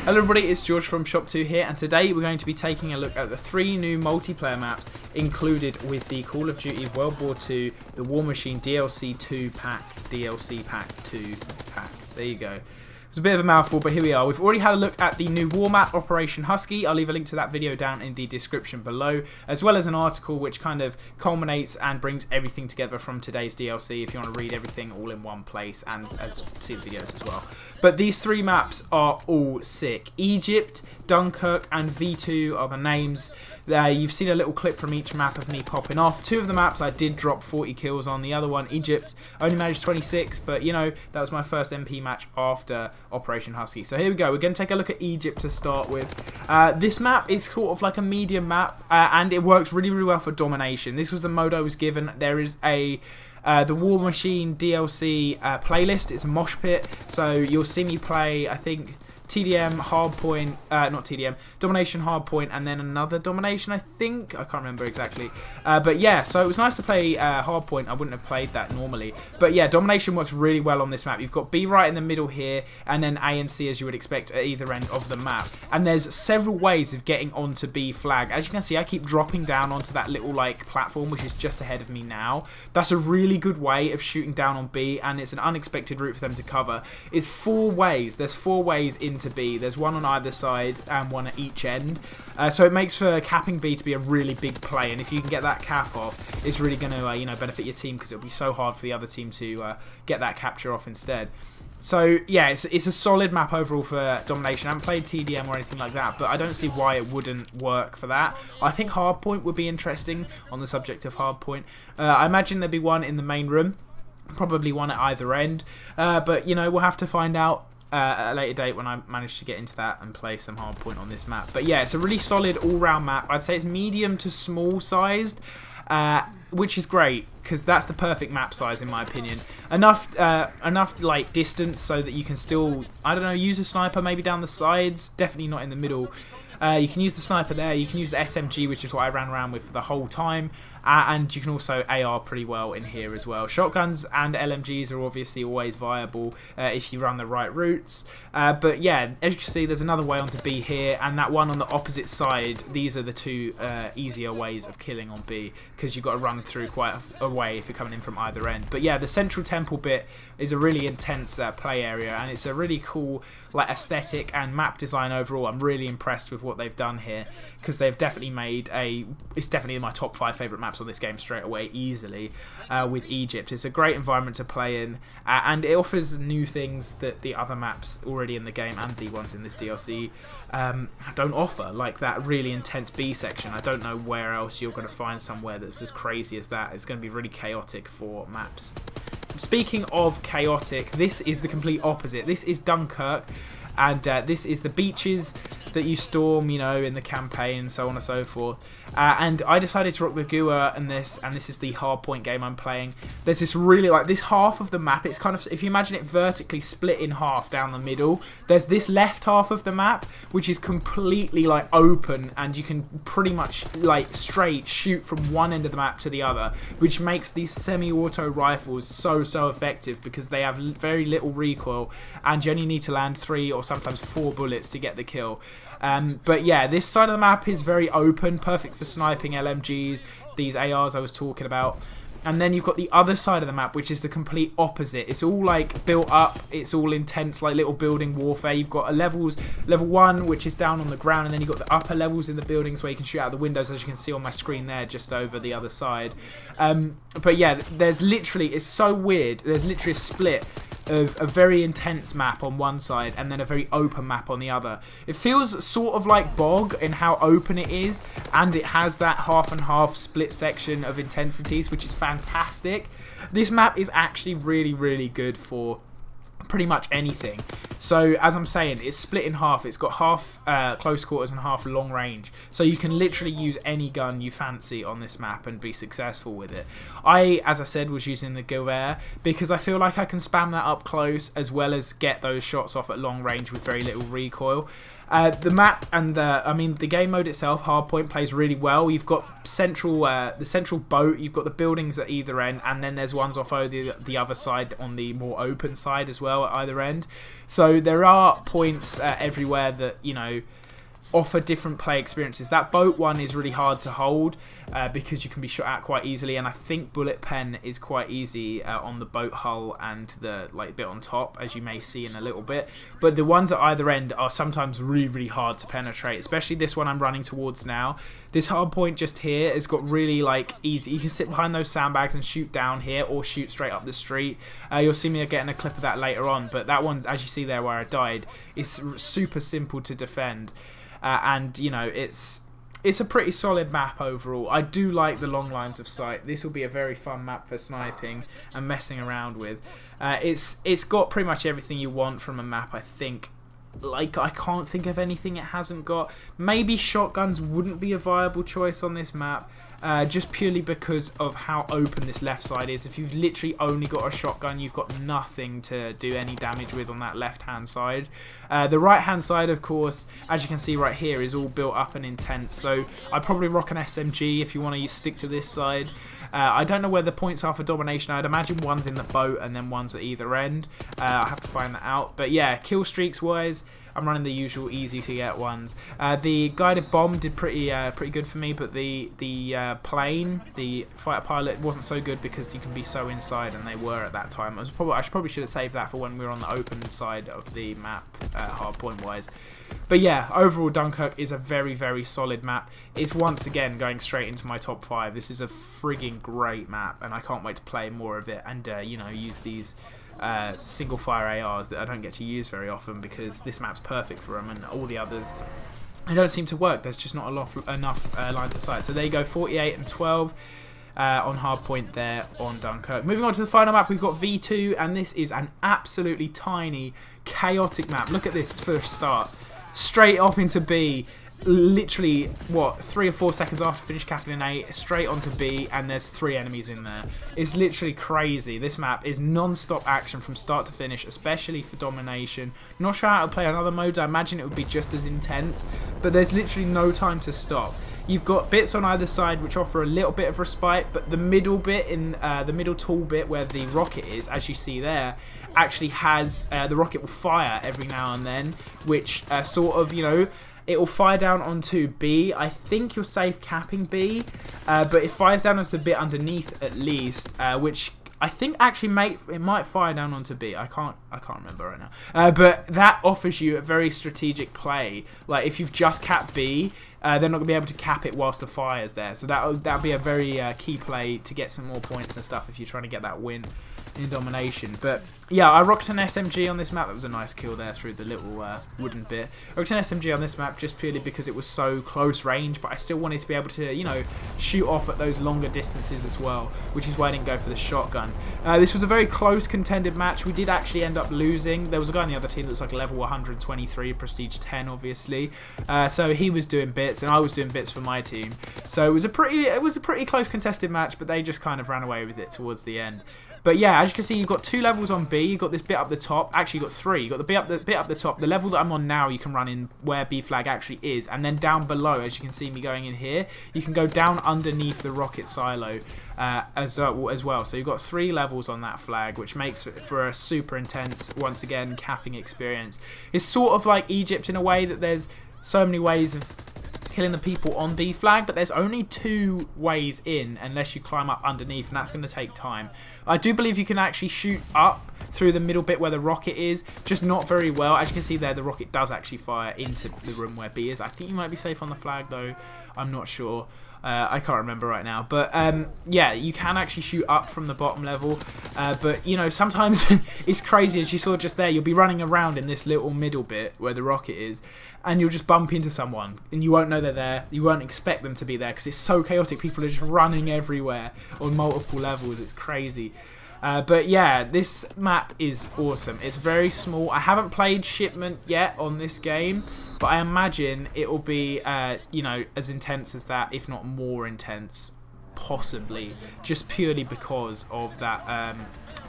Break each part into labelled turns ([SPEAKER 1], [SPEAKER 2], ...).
[SPEAKER 1] Hello everybody, it's George from ShopTo here, and today we're going to be taking a look at the 3 new multiplayer maps included with the Call of Duty World War 2 The War Machine DLC 2 pack, DLC pack 2 pack. There you go. It's a bit of a mouthful, but here we are. We've already had a look at the new war map, Operation Husky. I'll leave a link to that video down in the description below, as well as an article which kind of culminates and brings everything together from today's DLC if you want to read everything all in one place and see the videos as well. But these 3 maps are all sick. Egypt, Dunkirk and V2 are the names. You've seen a little clip from each map of me popping off. 2 of the maps I did drop 40 kills on. The other one, Egypt, only managed 26, but you know, that was my first MP match after Operation Husky. So here we go. We're going to take a look at Egypt to start with. This map is sort of like a medium map, and it works really, really well for domination. This was the mode I was given. There is a the War Machine DLC playlist. It's a mosh pit, so you'll see me play, I think, TDM, Hardpoint, not TDM, Domination, Hardpoint, and then another Domination, I think. I can't remember exactly. But yeah, so it was nice to play Hardpoint. I wouldn't have played that normally. But yeah, Domination works really well on this map. You've got B right in the middle here, and then A and C as you would expect at either end of the map. And there's several ways of getting onto B flag. As you can see, I keep dropping down onto that little like platform, which is just ahead of me now. That's a really good way of shooting down on B, and it's an unexpected route for them to cover. It's 4 ways. There's 4 ways into B. There's one on either side and one at each end. So it makes for capping B to be a really big play, and if you can get that cap off, it's really going to you know, benefit your team, because it'll be so hard for the other team to get that capture off instead. So yeah, it's a solid map overall for domination. I haven't played TDM or anything like that, but I don't see why it wouldn't work for that. I think Hardpoint would be interesting on the subject of Hardpoint. I imagine there'd be one in the main room, probably one at either end, but you know, we'll have to find out at a later date when I manage to get into that and play some Hardpoint on this map. But yeah, it's a really solid all-round map. I'd say it's medium to small sized, which is great, because that's the perfect map size in my opinion. Enough like distance so that you can still, I don't know, use a sniper maybe down the sides, definitely not in the middle. You can use the sniper there, you can use the SMG, which is what I ran around with for the whole time, and you can also AR pretty well in here as well. Shotguns and LMGs are obviously always viable if you run the right routes, but yeah, as you can see, there's another way onto B here, and that one on the opposite side. These are the 2 easier ways of killing on B, because you've got to run through quite a way if you're coming in from either end. But yeah, the central temple bit is a really intense play area, and it's a really cool like aesthetic and map design overall. I'm really impressed with what they've done here, because they've definitely made it's definitely in my top 5 favourite maps on this game straight away, easily, with Egypt. It's a great environment to play in, and it offers new things that the other maps already in the game and the ones in this DLC don't offer, like that really intense B section. I don't know where else you're going to find somewhere that's as crazy as that. It's going to be really chaotic for maps. Speaking of chaotic, this is the complete opposite. This is Dunkirk, and this is the beaches that you storm, you know, in the campaign and so on and so forth. And I decided to rock the Gua and this is the Hardpoint game I'm playing. There's this really, like, this half of the map, it's kind of, if you imagine it vertically split in half down the middle, there's this left half of the map which is completely like open, and you can pretty much like straight shoot from one end of the map to the other, which makes these semi-auto rifles so effective, because they have very little recoil and you only need to land 3 or sometimes 4 bullets to get the kill. But yeah, this side of the map is very open, perfect for sniping LMGs, these ARs I was talking about. And then you've got the other side of the map, which is the complete opposite. It's all like built up, it's all intense, like little building warfare. You've got level 1, which is down on the ground, and then you've got the upper levels in the buildings where you can shoot out the windows, as you can see on my screen there, just over the other side. But yeah, there's literally, it's so weird, there's literally a split of a very intense map on one side and then a very open map on the other. It feels sort of like Bog in how open it is, and it has that half and half split section of intensities, which is fantastic. This map is actually really good for pretty much anything. So as I'm saying, it's split in half. It's got half close quarters and half long range. So you can literally use any gun you fancy on this map and be successful with it. I, as I said, was using the Gewehr because I feel like I can spam that up close as well as get those shots off at long range with very little recoil. The map and the game mode itself, Hardpoint, plays really well. You've got the central boat, you've got the buildings at either end, and then there's ones off the other side on the more open side as well. well at either end. So there are points everywhere that, you know, offer different play experiences. That boat one is really hard to hold because you can be shot at quite easily, and I think bullet pen is quite easy on the boat hull and the bit on top, as you may see in a little bit. But the ones at either end are sometimes really hard to penetrate, especially this one I'm running towards now. This hard point just here has got really easy. You can sit behind those sandbags and shoot down here or shoot straight up the street. You'll see me getting a clip of that later on, but that one, as you see there where I died, is super simple to defend. And you know, it's a pretty solid map overall. I do like the long lines of sight. This will be a very fun map for sniping and messing around with. It's got pretty much everything you want from a map, I think. I can't think of anything it hasn't got. Maybe shotguns wouldn't be a viable choice on this map, just purely because of how open this left side is. If you've literally only got a shotgun, you've got nothing to do any damage with on that left hand side. The right hand side, of course, as you can see right here, is all built up and intense, so I'd probably rock an SMG if you want to stick to this side. I don't know where the points are for domination. I'd imagine one's in the boat and then one's at either end. I'll have to find that out. But yeah, kill streaks wise, I'm running the usual easy to get ones. The guided bomb did pretty good for me, but the plane, the fighter pilot, wasn't so good because you can be so inside, and they were at that time. I probably should have saved that for when we were on the open side of the map, hard point wise. But yeah, overall Dunkirk is a very solid map. It's once again going straight into my top 5. This is a frigging great map, and I can't wait to play more of it and you know, use these single fire ARs that I don't get to use very often, because this map's perfect for them, and all the others, they don't seem to work. There's just not enough lines of sight. So there you go, 48 and 12 on hardpoint there on Dunkirk. Moving on to the final map, we've got V2, and this is an absolutely tiny, chaotic map. Look at this for a start. Straight off into B, literally, what, 3 or 4 seconds after finish capping an A, straight onto B, and there's 3 enemies in there. It's literally crazy. This map is non-stop action from start to finish, especially for domination. Not sure how to play on other modes. I imagine it would be just as intense, but there's literally no time to stop. You've got bits on either side which offer a little bit of respite, but the middle bit, in the middle tall bit where the rocket is, as you see there, actually has, the rocket will fire every now and then, which sort of, you know, it will fire down onto B. I think you're safe capping B, but it fires down onto a bit underneath at least, which I think actually it might fire down onto B. I can't remember right now. But that offers you a very strategic play. Like if you've just capped B, they're not going to be able to cap it whilst the fire's there. So that'll be a very key play to get some more points and stuff if you're trying to get that win in domination. But yeah, I rocked an SMG on this map. That was a nice kill there through the little wooden bit. I rocked an SMG on this map just purely because it was so close range, but I still wanted to be able to, you know, shoot off at those longer distances as well, which is why I didn't go for the shotgun. This was a very close contended match. We did actually end up losing. There was a guy on the other team that was like level 123, prestige 10 obviously, so he was doing bits and I was doing bits for my team, so it was a pretty close contested match, but they just kind of ran away with it towards the end. But yeah, as you can see, you've got 2 levels on B. You've got this bit up the top. Actually, you've got 3. You've got the bit up the top. The level that I'm on now, you can run in where B flag actually is. And then down below, as you can see me going in here, you can go down underneath the rocket silo as well. So you've got 3 levels on that flag, which makes for a super intense, once again, capping experience. It's sort of like Egypt in a way that there's so many ways of killing the people on B flag, but there's only 2 ways in unless you climb up underneath, and that's going to take time. I do believe you can actually shoot up through the middle bit where the rocket is, just not very well. As you can see there, the rocket does actually fire into the room where B is. I think you might be safe on the flag though, I'm not sure. I can't remember right now, but yeah, you can actually shoot up from the bottom level, but you know, sometimes it's crazy, as you saw just there. You'll be running around in this little middle bit where the rocket is, and you'll just bump into someone and you won't know they're there. You won't expect them to be there because it's so chaotic. People are just running everywhere on multiple levels. It's crazy. But yeah, this map is awesome. It's very small. I haven't played Shipment yet on this game, but I imagine it will be, you know, as intense as that, if not more intense, possibly, just purely because of that,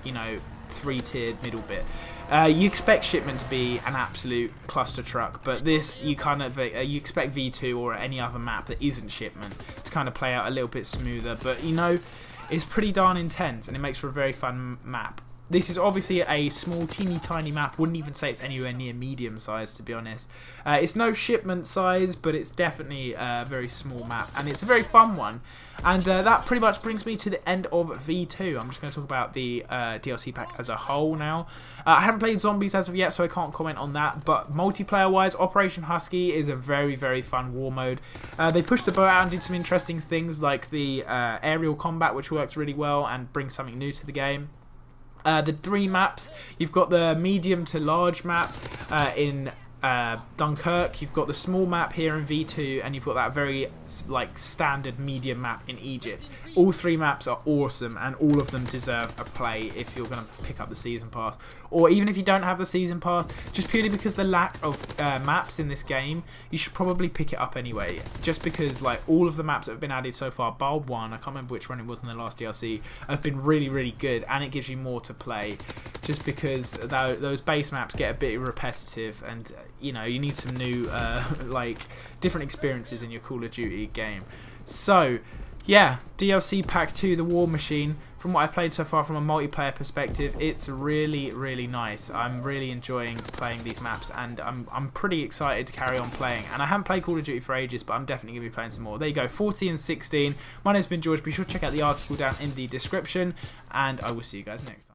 [SPEAKER 1] you know, 3-tiered middle bit. You expect Shipment to be an absolute cluster truck, but this, you kind of you expect V2 or any other map that isn't Shipment to kind of play out a little bit smoother. But you know, it's pretty darn intense, and it makes for a very fun map. This is obviously a small, teeny tiny map. Wouldn't even say it's anywhere near medium size, to be honest. It's no shipment size, but it's definitely a very small map, and it's a very fun one. And that pretty much brings me to the end of V2. I'm just going to talk about the DLC pack as a whole now. I haven't played Zombies as of yet, so I can't comment on that. But multiplayer-wise, Operation Husky is a very, very fun war mode. They pushed the boat out and did some interesting things like the aerial combat, which works really well and brings something new to the game. The 3 maps, you've got the medium to large map in Dunkirk, you've got the small map here in V2, and you've got that very like standard medium map in Egypt. All 3 maps are awesome, and all of them deserve a play if you're going to pick up the season pass, or even if you don't have the season pass, just purely because the lack of maps in this game, you should probably pick it up anyway, just because like all of the maps that have been added so far, bar one, I can't remember which one it was in the last DLC, have been really, really good, and it gives you more to play, just because those base maps get a bit repetitive, and you know, you need some new like different experiences in your Call of Duty game. So yeah, DLC Pack 2, the War Machine, from what I've played so far from a multiplayer perspective, it's really, really nice. I'm really enjoying playing these maps, and I'm pretty excited to carry on playing. And I haven't played Call of Duty for ages, but I'm definitely going to be playing some more. There you go, 40 and 16. My name's been George. Be sure to check out the article down in the description, and I will see you guys next time.